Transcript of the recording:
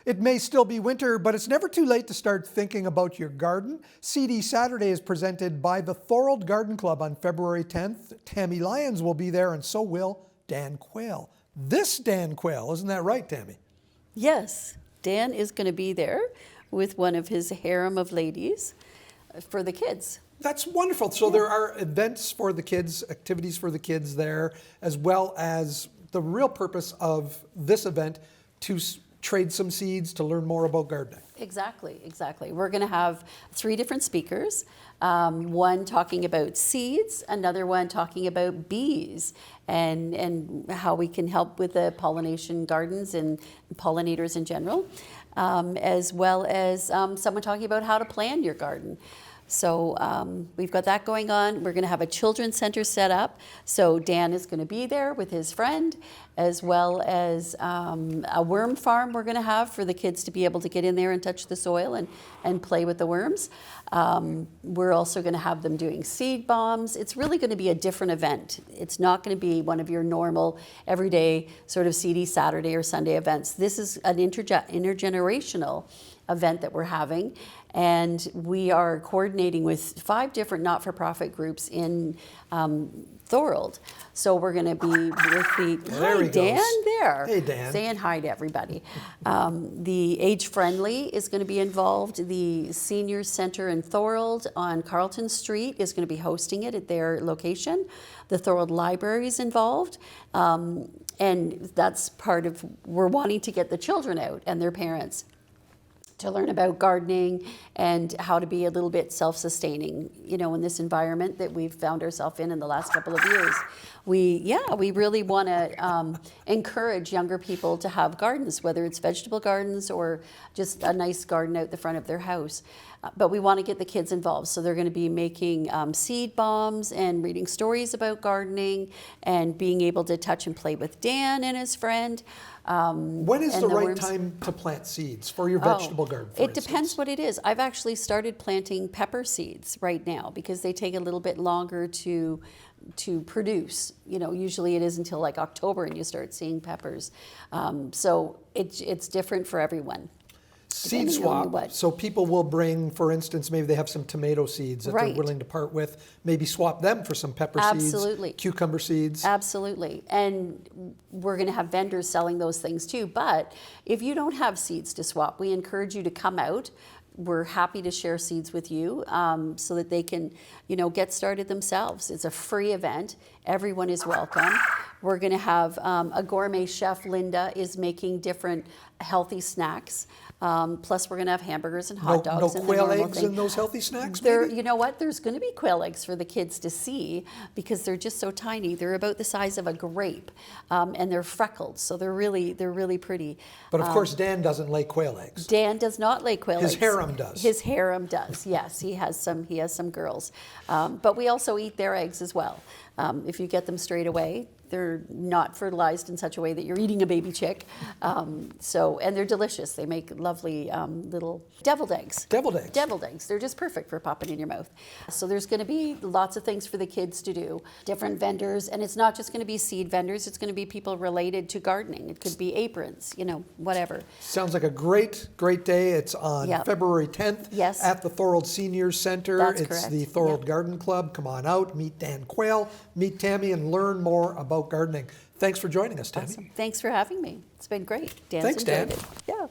It may still be winter, but it's never too late to start thinking about your garden. Seedy Saturday is presented by the Thorold Garden Club on February 10th. Tammy Lyons will be there, and so will Dan Quayle. This Dan Quayle, isn't that right, Tammy? Yes, Dan is going to be there with one of his harem of ladies for the kids. That's wonderful. So there are events for the kids, activities for the kids there, as well as the real purpose of this event to trade some seeds, to learn more about gardening. Exactly, exactly. We're going to have 3 different speakers, one talking about seeds, another one talking about bees and how we can help with the pollination gardens and pollinators in general, as well as someone talking about how to plan your garden. So we've got that going on. We're going to have a children's center set up. So Dan is going to be there with his friend, as well as a worm farm we're going to have for the kids to be able to get in there and touch the soil and play with the worms. We're also going to have them doing seed bombs. It's really going to be a different event. It's not going to be one of your normal, everyday sort of Seedy Saturday or Sunday events. This is an intergenerational event that we're having, and we are coordinating with 5 different not-for-profit groups in Thorold. So we're going to be with the There he Dan goes. there. Hey, Dan. Saying hi to everybody. The Age Friendly is going to be involved. The Seniors Centre in Thorold on Carlton Street is going to be hosting it at their location. The Thorold Library is involved. And that's part of, we're wanting to get the children out and their parents to learn about gardening and how to be a little bit self-sustaining, you know, in this environment that we've found ourselves in the last couple of years. We really want to encourage younger people to have gardens, whether it's vegetable gardens or just a nice garden out the front of their house. But we want to get the kids involved. So they're going to be making seed bombs and reading stories about gardening and being able to touch and play with Dan and his friend. When is the right time to plant seeds for your vegetable garden, for It instance? depends what it is. I've actually started planting pepper seeds right now because they take a little bit longer to produce. You know, usually it is until like October and you start seeing peppers. So it's different for everyone. Seed swap, so people will bring, for instance, maybe they have some tomato seeds that they're willing to part with, maybe swap them for some pepper seeds, cucumber seeds. Absolutely. And we're going to have vendors selling those things too. But if you don't have seeds to swap, we encourage you to come out. We're happy to share seeds with you so that they can, you know, get started themselves. It's a free event. Everyone is welcome. We're going to have a gourmet chef, Linda, is making different healthy snacks. Plus, we're going to have hamburgers and hot dogs. No quail eggs in those healthy snacks, maybe? You know what? There's going to be quail eggs for the kids to see because they're just so tiny. They're about the size of a grape, and they're freckled, so they're really pretty. But of course, Dan doesn't lay quail eggs. Dan does not lay quail eggs. His harem does. His harem does. Yes, he has some Girls, but we also eat their eggs as well. If you get them straight away, they're not fertilized in such a way that you're eating a baby chick. And they're delicious. They make lovely little deviled eggs. Deviled eggs. Deviled eggs. They're just perfect for popping in your mouth. So there's going to be lots of things for the kids to do, different vendors. And it's not just going to be seed vendors. It's going to be people related to gardening. It could be aprons, you know, whatever. Sounds like a great day. It's on February 10th at the Thorold Seniors Centre. That's it's correct. the Thorold Garden Club. Come on out, meet Dan Quayle, meet Tammy, and learn more about gardening. Thanks for joining us, Tammy. Awesome. Thanks for having me. It's been great. Thanks, Dan. Yeah.